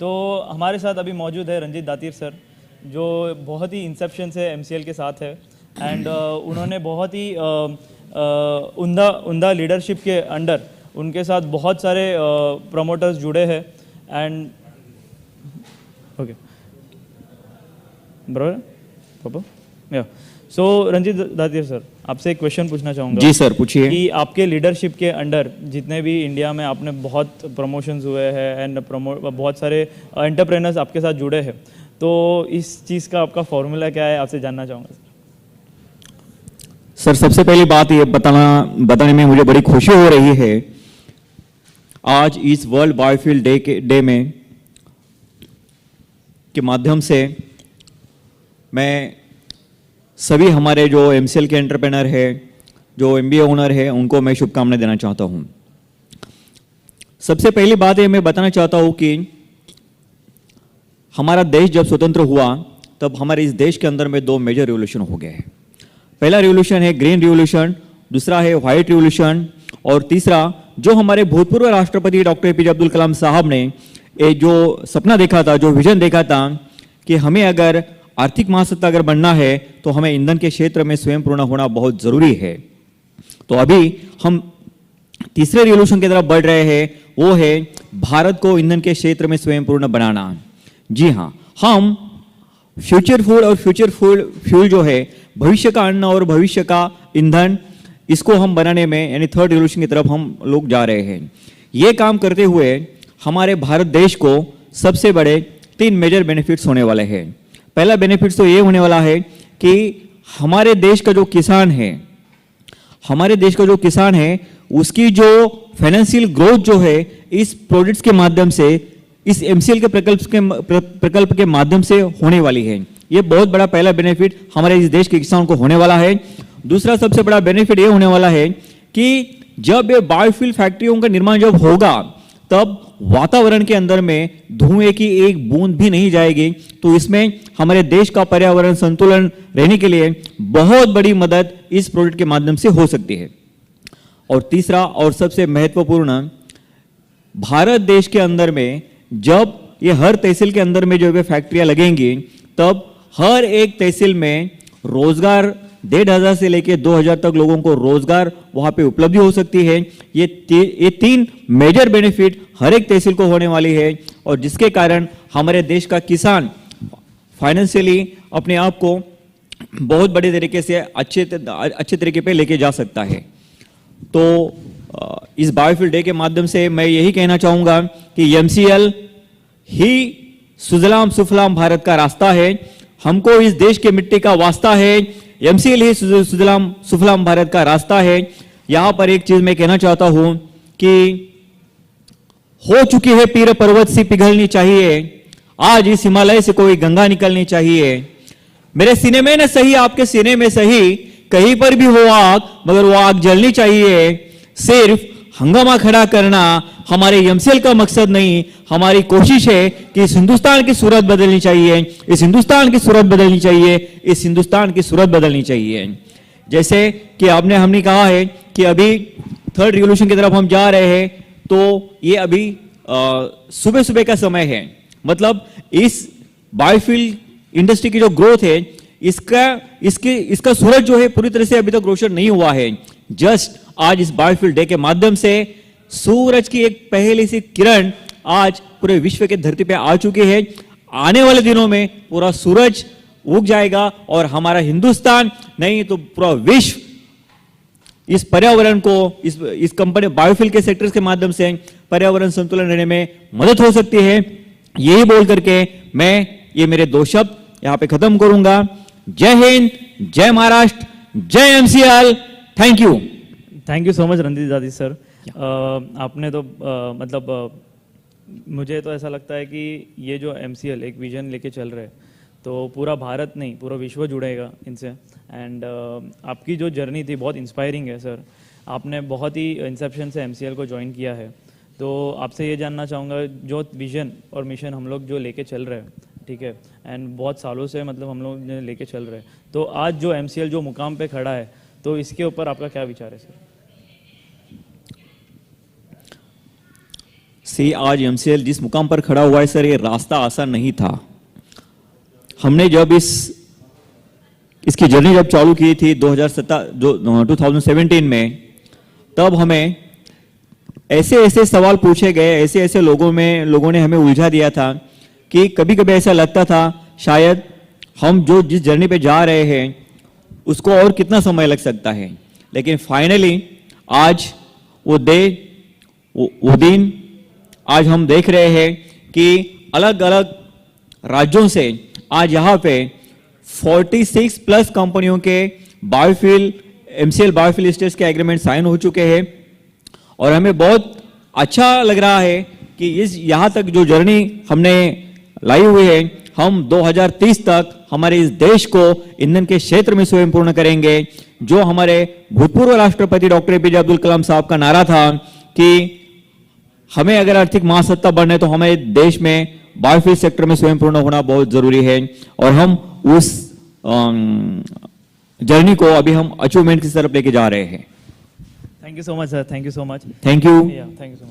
तो हमारे साथ अभी मौजूद है रंजीत दातीर सर, जो बहुत ही इंसेप्शन से MCL के साथ है एंड उन्होंने बहुत ही उम्दा लीडरशिप के अंडर उनके साथ बहुत सारे प्रमोटर्स जुड़े हैं एंड ओके ब्रो पापा या सो रंजीत दातीर सर, आपसे एक क्वेश्चन पूछना चाहूँगा। जी सर, पूछिए। कि आपके लीडरशिप के अंडर जितने भी इंडिया में आपने बहुत प्रमोशंस हुए हैं एंड बहुत सारे एंटरप्रेनर्स आपके साथ जुड़े हैं, तो इस चीज़ का आपका फॉर्मूला क्या है, आपसे जानना चाहूँगा सर। सबसे पहली बात ये बताने में मुझे बड़ी खुशी हो रही है, आज इस वर्ल्ड बायोफ्यूल डे में के माध्यम से मैं सभी हमारे जो MCL के एंटरप्रेनर है, जो MBA ओनर है, उनको मैं शुभकामनाएं देना चाहता हूं। सबसे पहली बात ये मैं बताना चाहता हूं कि हमारा देश जब स्वतंत्र हुआ तब हमारे इस देश के अंदर में 2 मेजर रिवोल्यूशन हो गए हैं। पहला रिवोल्यूशन है ग्रीन रिवोल्यूशन, दूसरा है व्हाइट रिवोल्यूशन, और तीसरा जो हमारे भूतपूर्व राष्ट्रपति डॉक्टर APJ अब्दुल कलाम साहब ने जो सपना देखा था, जो विजन देखा था कि हमें अगर आर्थिक महासत्ता अगर बनना है तो हमें ईंधन के क्षेत्र में स्वयं पूर्ण होना बहुत जरूरी है। तो अभी हम तीसरे रिवोल्यूशन की तरफ बढ़ रहे हैं, वो है भारत को ईंधन के क्षेत्र में स्वयं पूर्ण बनाना। जी हाँ, हम फ्यूचर फूड और फ्यूचर फ्यूल जो है भविष्य का अन्न और भविष्य का ईंधन, इसको हम बनाने में यानी थर्ड रिवोल्यूशन की तरफ हम लोग जा रहे हैं। ये काम करते हुए हमारे भारत देश को सबसे बड़े 3 मेजर बेनिफिट्स होने वाले हैं। पहला बेनिफिट तो ये होने वाला है कि हमारे देश का जो किसान है उसकी जो फाइनेंशियल ग्रोथ जो है इस प्रोजेक्ट्स के माध्यम से, इस MCL के प्रकल्प के माध्यम से होने वाली है। ये बहुत बड़ा पहला बेनिफिट हमारे इस देश के किसानों को होने वाला है। दूसरा सबसे बड़ा बेनिफिट ये होने वाला है कि जब ये बायोफ्यूल फैक्ट्रियों का निर्माण जब होगा तब वातावरण के अंदर में धुएं की एक बूंद भी नहीं जाएगी, तो इसमें हमारे देश का पर्यावरण संतुलन रहने के लिए बहुत बड़ी मदद इस प्रोजेक्ट के माध्यम से हो सकती है। और तीसरा और सबसे महत्वपूर्ण, भारत देश के अंदर में जब ये हर तहसील के अंदर में जो ये फैक्ट्रियां लगेंगी तब हर एक तहसील में रोजगार 1,500 से लेकर 2,000 तक लोगों को रोजगार वहां पे उपलब्धि हो सकती है। ये 3 मेजर बेनिफिट हर एक तहसील को होने वाली है, और जिसके कारण हमारे देश का किसान फाइनेंशियली अपने आप को बहुत बड़े तरीके से अच्छे तरीके पे लेके जा सकता है। तो इस बायोफ्यूल डे के माध्यम से मैं यही कहना चाहूंगा कि MCL ही सुजलाम सुफलाम भारत का रास्ता है। हमको इस देश के मिट्टी का वास्ता है, MCL ही सुजलाम सुफलाम भारत का रास्ता है। यहां पर एक चीज मैं कहना चाहता हूं कि हो चुकी है पीर पर्वत सी पिघलनी चाहिए, आज इस हिमालय से कोई गंगा निकलनी चाहिए। मेरे सीने में न सही, आपके सीने में सही, कहीं पर भी हो आग मगर वो आग जलनी चाहिए। सिर्फ हंगामा खड़ा करना हमारे MCL का मकसद नहीं, हमारी कोशिश है कि इस हिंदुस्तान की सूरत बदलनी चाहिए, इस हिंदुस्तान की सूरत बदलनी चाहिए, इस हिंदुस्तान की सूरत बदलनी चाहिए। जैसे कि हमने कहा है कि अभी थर्ड रिवोल्यूशन की तरफ हम जा रहे हैं, तो ये अभी सुबह सुबह का समय है। मतलब इस बायोफ्यूल इंडस्ट्री की जो ग्रोथ है इसका सूरज जो है पूरी तरह से अभी तक रोशन नहीं हुआ है। जस्ट आज इस बायोफ्यूल डे के माध्यम से सूरज की एक पहली सी किरण आज पूरे विश्व के धरती पे आ चुकी है। आने वाले दिनों में पूरा सूरज उग जाएगा और हमारा हिंदुस्तान नहीं तो पूरा विश्व इस पर्यावरण को, इस कंपनी बायोफ्यूल के सेक्टर्स के माध्यम से पर्यावरण संतुलन रहने में मदद हो सकती है। यही बोल करके मैं ये मेरे 2 शब्द यहां पे खत्म करूंगा। जय हिंद, जय महाराष्ट्र, जय MCL। Thank you so much Ranjeet Dati sir. आपने तो मुझे तो ऐसा लगता है कि ये जो MCL एक विजन लेके चल रहे हैं तो पूरा भारत नहीं पूरा विश्व जुड़ेगा इनसे। एंड आपकी जो जर्नी थी बहुत इंस्पायरिंग है सर। आपने बहुत ही इंसेप्शन से MCL को ज्वाइन किया है, तो आपसे ये जानना चाहूँगा जो विजन और मिशन हम लोग जो लेके चल रहे हैं, ठीक है, एंड बहुत सालों से हम लोग लेके चल रहे हैं, तो आज जो MCL जो मुकाम पे खड़ा है तो इसके ऊपर आपका क्या विचार है सर? से ही आज एमसीएल जिस मुकाम पर खड़ा हुआ है सर, ये रास्ता आसान नहीं था। हमने जब इसकी जर्नी जब चालू की थी 2017 में, तब हमें ऐसे ऐसे सवाल पूछे गए, ऐसे ऐसे लोगों ने हमें उलझा दिया था कि कभी कभी ऐसा लगता था शायद हम जिस जर्नी पे जा रहे हैं उसको और कितना समय लग सकता है। लेकिन फाइनली आज वो दिन आज हम देख रहे हैं कि अलग अलग राज्यों से आज यहाँ पे 46 प्लस कंपनियों के बायोफ्यूल एमसीएल बायोफ्यूल एस्टेट्स के एग्रीमेंट साइन हो चुके हैं। और हमें बहुत अच्छा लग रहा है कि यहाँ तक जो जर्नी हमने लाई हुई है, हम 2030 तक हमारे इस देश को ईंधन के क्षेत्र में स्वयं पूर्ण करेंगे। जो हमारे भूतपूर्व राष्ट्रपति डॉक्टर एपीजे अब्दुल कलाम साहब का नारा था कि हमें अगर आर्थिक महासत्ता बनना है तो हमारे देश में बायोफ्यूल सेक्टर में स्वयं पूर्ण होना बहुत जरूरी है। और हम उस जर्नी को अभी हम अचीवमेंट की तरफ लेके जा रहे हैं। Thank you so much sir, thank you so much. Thank you. Thank you so much.